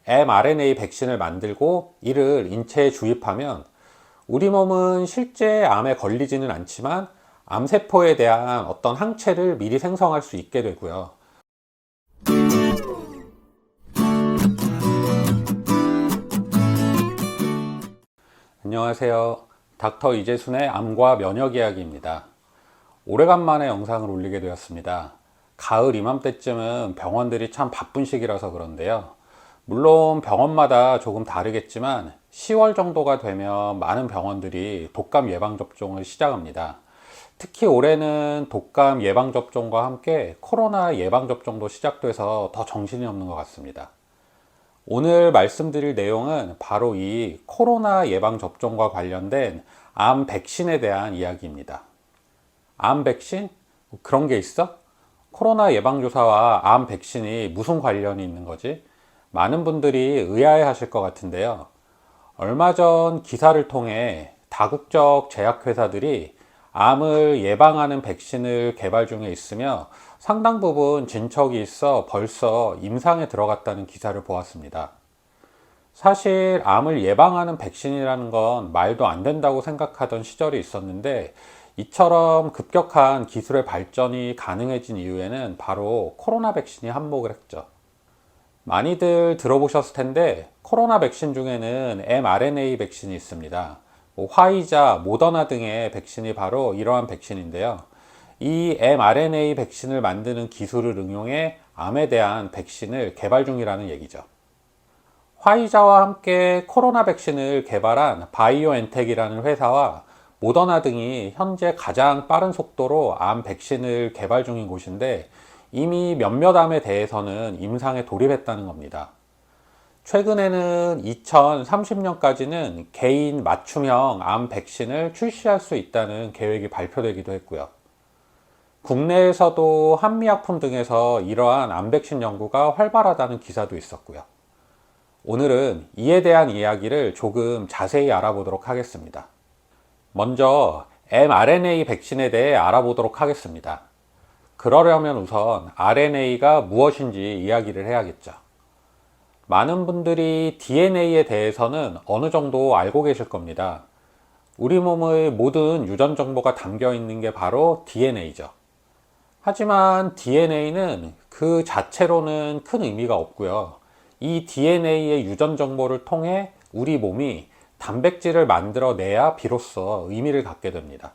mRNA 백신을 만들고 이를 인체에 주입하면 우리 몸은 실제 암에 걸리지는 않지만 암세포에 대한 어떤 항체를 미리 생성할 수 있게 되고요. 안녕하세요. 닥터 이재순의 암과 면역 이야기입니다. 오래간만에 영상을 올리게 되었습니다. 가을 이맘때쯤은 병원들이 참 바쁜 시기라서 그런데요. 물론 병원마다 조금 다르겠지만 10월 정도가 되면 많은 병원들이 독감 예방접종을 시작합니다. 특히 올해는 독감 예방접종과 함께 코로나 예방접종도 시작돼서 더 정신이 없는 것 같습니다. 오늘 말씀드릴 내용은 바로 이 코로나 예방접종과 관련된 암 백신에 대한 이야기입니다. 암 백신? 그런 게 있어? 코로나 예방주사와 암 백신이 무슨 관련이 있는 거지? 많은 분들이 의아해 하실 것 같은데요. 얼마 전 기사를 통해 다국적 제약회사들이 암을 예방하는 백신을 개발 중에 있으며 상당 부분 진척이 있어 벌써 임상에 들어갔다는 기사를 보았습니다. 사실 암을 예방하는 백신이라는 건 말도 안 된다고 생각하던 시절이 있었는데 이처럼 급격한 기술의 발전이 가능해진 이유에는 바로 코로나 백신이 한몫을 했죠. 많이들 들어보셨을 텐데 코로나 백신 중에는 mRNA 백신이 있습니다. 화이자, 모더나 등의 백신이 바로 이러한 백신인데요. 이 mRNA 백신을 만드는 기술을 응용해 암에 대한 백신을 개발 중이라는 얘기죠. 화이자와 함께 코로나 백신을 개발한 바이오엔텍이라는 회사와 모더나 등이 현재 가장 빠른 속도로 암 백신을 개발 중인 곳인데 이미 몇몇 암에 대해서는 임상에 돌입했다는 겁니다. 최근에는 2030년까지는 개인 맞춤형 암 백신을 출시할 수 있다는 계획이 발표되기도 했고요. 국내에서도 한미약품 등에서 이러한 암 백신 연구가 활발하다는 기사도 있었고요. 오늘은 이에 대한 이야기를 조금 자세히 알아보도록 하겠습니다. 먼저 mRNA 백신에 대해 알아보도록 하겠습니다. 그러려면 우선 RNA가 무엇인지 이야기를 해야겠죠. 많은 분들이 DNA에 대해서는 어느 정도 알고 계실 겁니다. 우리 몸의 모든 유전 정보가 담겨 있는 게 바로 DNA죠. 하지만 DNA는 그 자체로는 큰 의미가 없고요. 이 DNA의 유전 정보를 통해 우리 몸이 단백질을 만들어내야 비로소 의미를 갖게 됩니다.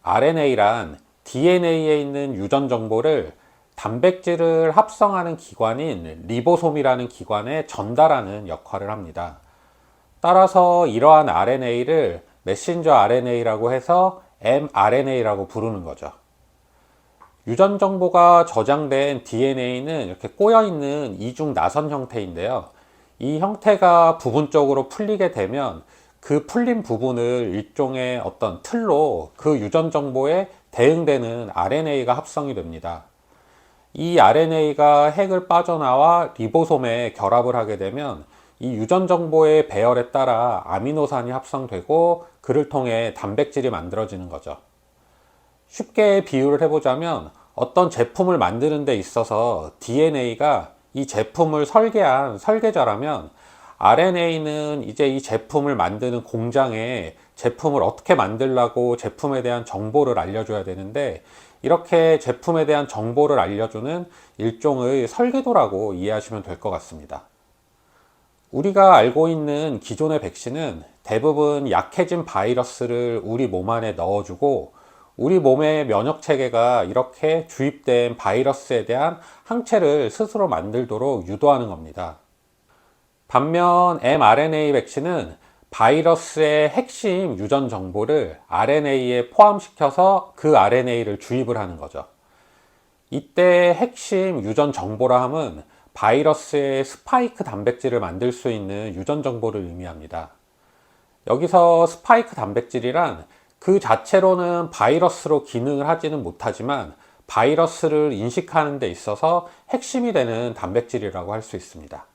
RNA란 DNA에 있는 유전 정보를 단백질을 합성하는 기관인 리보솜이라는 기관에 전달하는 역할을 합니다. 따라서 이러한 RNA를 메신저 RNA라고 해서 mRNA라고 부르는 거죠. 유전 정보가 저장된 DNA는 이렇게 꼬여있는 이중 나선 형태인데요. 이 형태가 부분적으로 풀리게 되면 그 풀린 부분을 일종의 어떤 틀로 그 유전 정보에 대응되는 RNA가 합성이 됩니다. 이 RNA가 핵을 빠져나와 리보솜에 결합을 하게 되면 이 유전 정보의 배열에 따라 아미노산이 합성되고 그를 통해 단백질이 만들어지는 거죠. 쉽게 비유를 해보자면 어떤 제품을 만드는 데 있어서 DNA가 이 제품을 설계한 설계자라면 RNA는 이제 이 제품을 만드는 공장에 제품을 어떻게 만들라고 제품에 대한 정보를 알려줘야 되는데 이렇게 제품에 대한 정보를 알려주는 일종의 설계도라고 이해하시면 될 것 같습니다. 우리가 알고 있는 기존의 백신은 대부분 약해진 바이러스를 우리 몸 안에 넣어주고 우리 몸의 면역 체계가 이렇게 주입된 바이러스에 대한 항체를 스스로 만들도록 유도하는 겁니다. 반면 mRNA 백신은 바이러스의 핵심 유전 정보를 RNA에 포함시켜서 그 RNA를 주입을 하는 거죠. 이때 핵심 유전 정보라 함은 바이러스의 스파이크 단백질을 만들 수 있는 유전 정보를 의미합니다. 여기서 스파이크 단백질이란 그 자체로는 바이러스로 기능을 하지는 못하지만 바이러스를 인식하는 데 있어서 핵심이 되는 단백질이라고 할 수 있습니다.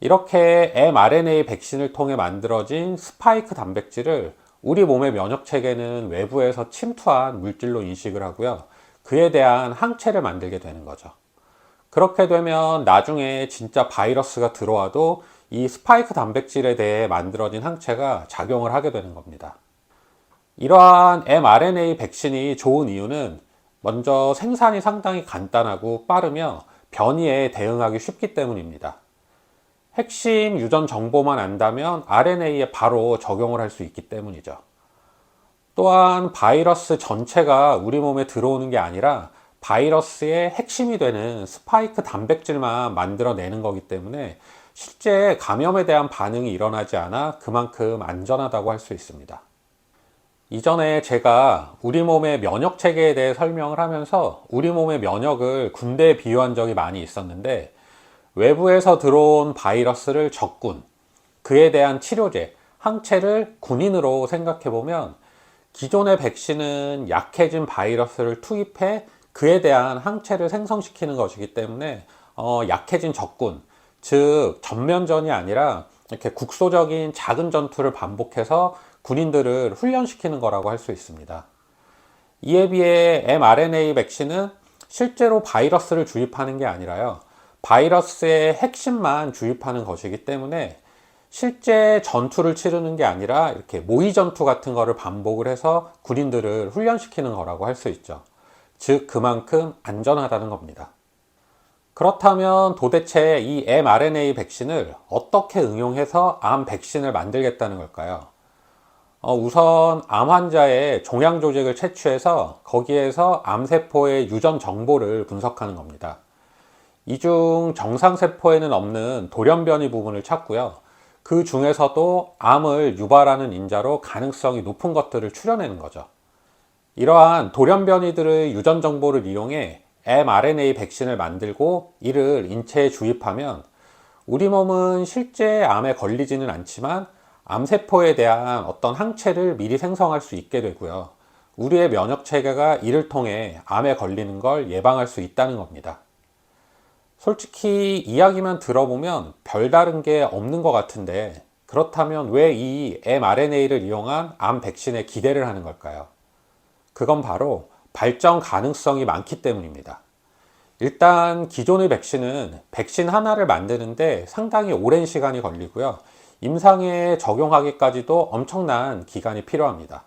이렇게 mRNA 백신을 통해 만들어진 스파이크 단백질을 우리 몸의 면역 체계는 외부에서 침투한 물질로 인식을 하고요. 그에 대한 항체를 만들게 되는 거죠. 그렇게 되면 나중에 진짜 바이러스가 들어와도 이 스파이크 단백질에 대해 만들어진 항체가 작용을 하게 되는 겁니다. 이러한 mRNA 백신이 좋은 이유는 먼저 생산이 상당히 간단하고 빠르며 변이에 대응하기 쉽기 때문입니다. 핵심 유전 정보만 안다면 RNA에 바로 적용을 할 수 있기 때문이죠. 또한 바이러스 전체가 우리 몸에 들어오는 게 아니라 바이러스의 핵심이 되는 스파이크 단백질만 만들어내는 거기 때문에 실제 감염에 대한 반응이 일어나지 않아 그만큼 안전하다고 할 수 있습니다. 이전에 제가 우리 몸의 면역 체계에 대해 설명을 하면서 우리 몸의 면역을 군대에 비유한 적이 많이 있었는데, 외부에서 들어온 바이러스를 적군, 그에 대한 치료제, 항체를 군인으로 생각해 보면 기존의 백신은 약해진 바이러스를 투입해 그에 대한 항체를 생성시키는 것이기 때문에 약해진 적군, 즉 전면전이 아니라 이렇게 국소적인 작은 전투를 반복해서 군인들을 훈련시키는 거라고 할 수 있습니다. 이에 비해 mRNA 백신은 실제로 바이러스를 주입하는 게 아니라요, 바이러스의 핵심만 주입하는 것이기 때문에 실제 전투를 치르는 게 아니라 이렇게 모의 전투 같은 거를 반복을 해서 군인들을 훈련시키는 거라고 할 수 있죠. 즉 그만큼 안전하다는 겁니다. 그렇다면 도대체 이 mRNA 백신을 어떻게 응용해서 암 백신을 만들겠다는 걸까요? 우선 암 환자의 종양 조직을 채취해서 거기에서 암세포의 유전 정보를 분석하는 겁니다. 이 중 정상세포에는 없는 돌연변이 부분을 찾고요. 그 중에서도 암을 유발하는 인자로 가능성이 높은 것들을 추려내는 거죠. 이러한 돌연변이들의 유전 정보를 이용해 mRNA 백신을 만들고 이를 인체에 주입하면 우리 몸은 실제 암에 걸리지는 않지만 암세포에 대한 어떤 항체를 미리 생성할 수 있게 되고요. 우리의 면역 체계가 이를 통해 암에 걸리는 걸 예방할 수 있다는 겁니다. 솔직히 이야기만 들어보면 별다른 게 없는 것 같은데, 그렇다면 왜 이 mRNA를 이용한 암 백신에 기대를 하는 걸까요? 그건 바로 발전 가능성이 많기 때문입니다. 일단 기존의 백신은 백신 하나를 만드는데 상당히 오랜 시간이 걸리고요. 임상에 적용하기까지도 엄청난 기간이 필요합니다.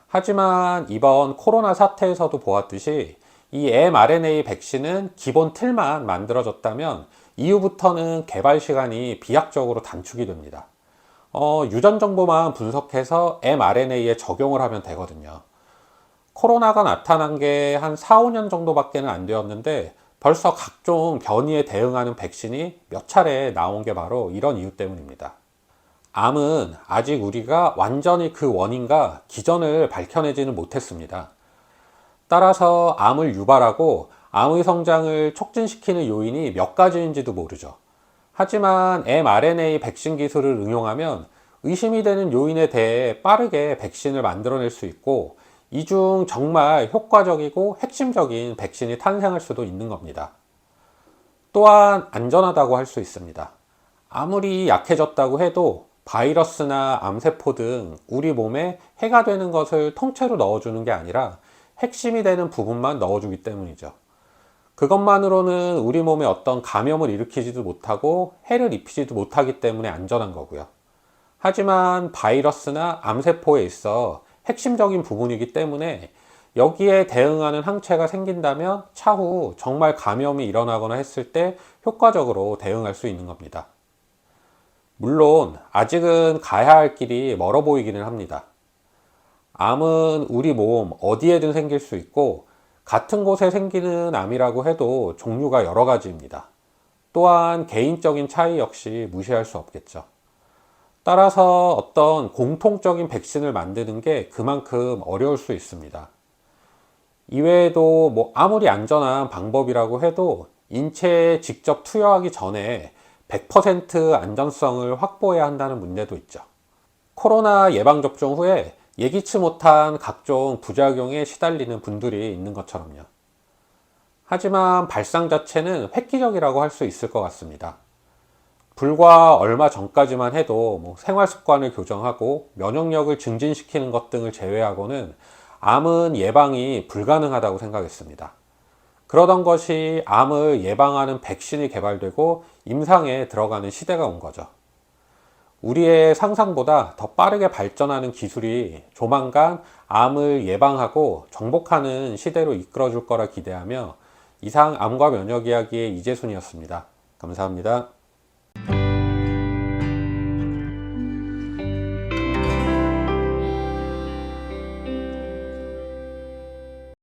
하지만 이번 코로나 사태에서도 보았듯이 이 mRNA 백신은 기본 틀만 만들어졌다면 이후부터는 개발 시간이 비약적으로 단축이 됩니다. 유전 정보만 분석해서 mRNA에 적용을 하면 되거든요. 코로나가 나타난 게 한 4, 5년 정도밖에 안 되었는데 벌써 각종 변이에 대응하는 백신이 몇 차례 나온 게 바로 이런 이유 때문입니다. 암은 아직 우리가 완전히 그 원인과 기전을 밝혀내지는 못했습니다. 따라서 암을 유발하고 암의 성장을 촉진시키는 요인이 몇 가지인지도 모르죠. 하지만 mRNA 백신 기술을 응용하면 의심이 되는 요인에 대해 빠르게 백신을 만들어낼 수 있고, 이 중 정말 효과적이고 핵심적인 백신이 탄생할 수도 있는 겁니다. 또한 안전하다고 할 수 있습니다. 아무리 약해졌다고 해도 바이러스나 암세포 등 우리 몸에 해가 되는 것을 통째로 넣어주는 게 아니라 핵심이 되는 부분만 넣어주기 때문이죠. 그것만으로는 우리 몸에 어떤 감염을 일으키지도 못하고 해를 입히지도 못하기 때문에 안전한 거고요. 하지만 바이러스나 암세포에 있어 핵심적인 부분이기 때문에 여기에 대응하는 항체가 생긴다면 차후 정말 감염이 일어나거나 했을 때 효과적으로 대응할 수 있는 겁니다. 물론 아직은 가야 할 길이 멀어 보이기는 합니다. 암은 우리 몸 어디에든 생길 수 있고, 같은 곳에 생기는 암이라고 해도 종류가 여러 가지입니다. 또한 개인적인 차이 역시 무시할 수 없겠죠. 따라서 어떤 공통적인 백신을 만드는 게 그만큼 어려울 수 있습니다. 이외에도 아무리 안전한 방법이라고 해도 인체에 직접 투여하기 전에 100% 안전성을 확보해야 한다는 문제도 있죠. 코로나 예방접종 후에 예기치 못한 각종 부작용에 시달리는 분들이 있는 것처럼요. 하지만 발상 자체는 획기적이라고 할 수 있을 것 같습니다. 불과 얼마 전까지만 해도 생활 습관을 교정하고 면역력을 증진시키는 것 등을 제외하고는 암은 예방이 불가능하다고 생각했습니다. 그러던 것이 암을 예방하는 백신이 개발되고 임상에 들어가는 시대가 온 거죠. 우리의 상상보다 더 빠르게 발전하는 기술이 조만간 암을 예방하고 정복하는 시대로 이끌어 줄 거라 기대하며, 이상 암과 면역 이야기의 이재순이었습니다. 감사합니다.